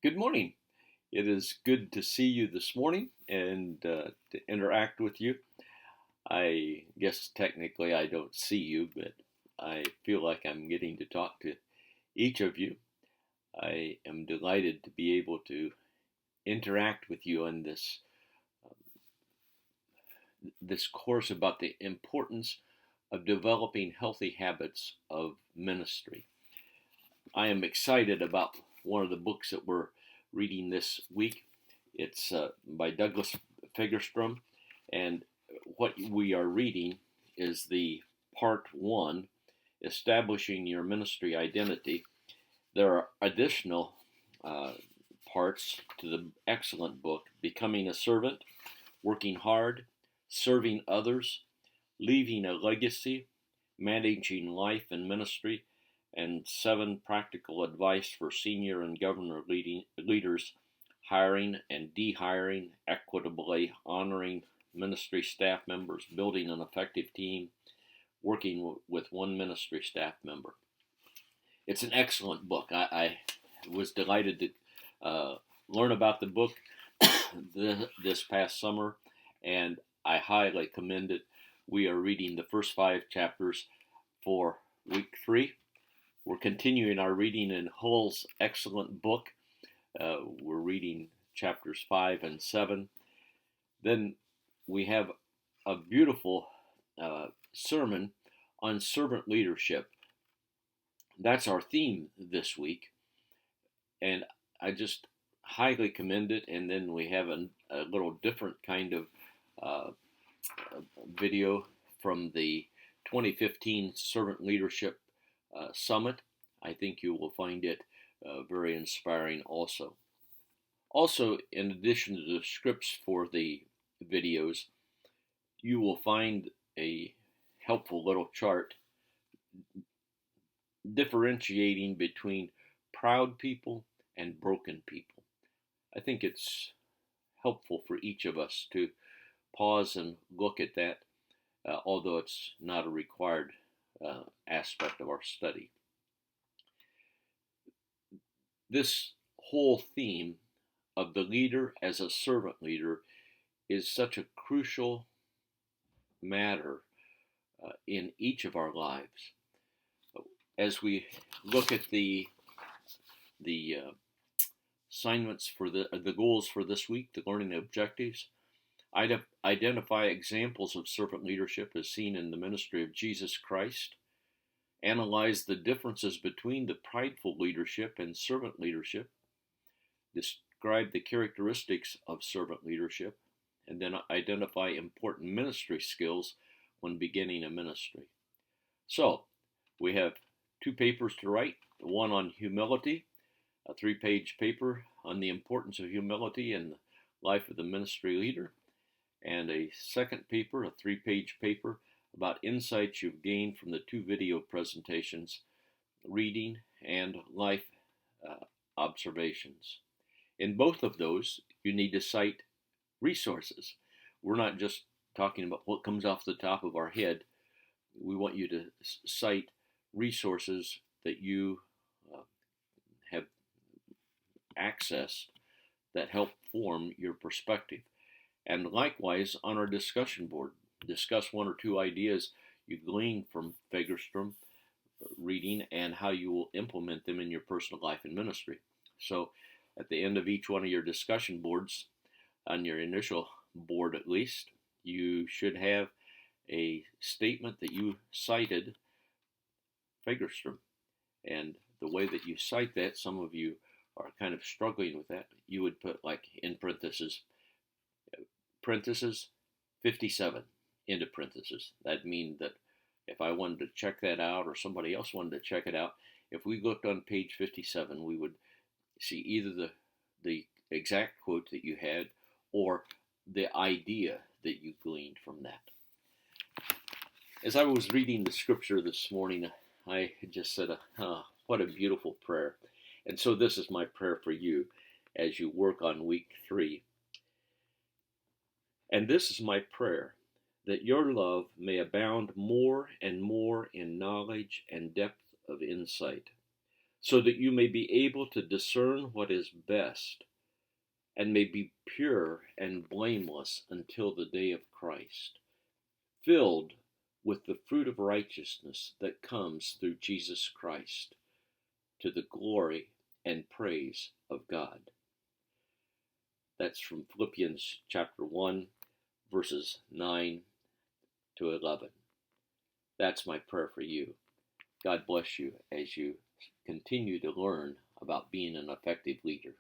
Good morning. It is good to see you this morning and to interact with you. I guess technically I don't see you, but I feel like I'm getting to talk to each of you. I am delighted to be able to interact with you on this course about the importance of developing healthy habits of ministry. I am excited about one of the books that we're reading this week. It's by Douglas Fagerstrom, and what we are reading is the part one, Establishing Your Ministry Identity. There are additional uh, parts to the excellent book, Becoming a Servant, Working Hard, Serving Others, Leaving a Legacy, Managing Life and Ministry, and 7 practical advice for senior and governor leaders hiring and dehiring equitably, honoring ministry staff members, building an effective team, working with one ministry staff member. It's an excellent book. I was delighted to learn about the book this past summer, and I highly commend it. We are reading the first 5 chapters for week 3. We're continuing our reading in Hull's excellent book. We're reading chapters 5 and 7. Then we have a beautiful sermon on servant leadership. That's our theme this week, and I just highly commend it. And then we have a little different kind of uh, video from the 2015 Servant Leadership Summit. I think you will find it very inspiring also. Also, in addition to the scripts for the videos, you will find a helpful little chart differentiating between proud people and broken people. I think it's helpful for each of us to pause and look at that, although it's not a required aspect of our study. This whole theme of the leader as a servant leader is such a crucial matter in each of our lives. As we look at the assignments for the goals for this week, the learning objectives, identify examples of servant leadership as seen in the ministry of Jesus Christ, analyze the differences between the prideful leadership and servant leadership, describe the characteristics of servant leadership, and then identify important ministry skills when beginning a ministry. So, we have 2 papers to write, one on humility, a 3-page paper on the importance of humility in the life of the ministry leader, and a second paper, a 3-page paper, about insights you've gained from the 2 video presentations, reading and life observations. In both of those, you need to cite resources. We're not just talking about what comes off the top of our head. We want you to cite resources that you have accessed that help form your perspective. And likewise, on our discussion board, discuss 1 or 2 ideas you glean from Fagerstrom reading and how you will implement them in your personal life and ministry. So at the end of each one of your discussion boards, on your initial board at least, you should have a statement that you cited Fagerstrom. And the way that you cite that, some of you are kind of struggling with that. You would put like in parentheses 57 into parentheses. That means that if I wanted to check that out or somebody else wanted to check it out, if we looked on page 57, we would see either the exact quote that you had or the idea that you gleaned from that. As I was reading the scripture this morning, I just said, what a beautiful prayer. And so this is my prayer for you as you work on week 3. And this is my prayer, that your love may abound more and more in knowledge and depth of insight, so that you may be able to discern what is best, and may be pure and blameless until the day of Christ, filled with the fruit of righteousness that comes through Jesus Christ, to the glory and praise of God. That's from Philippians chapter 1, verses 9 to 11. That's my prayer for you. God bless you as you continue to learn about being an effective leader.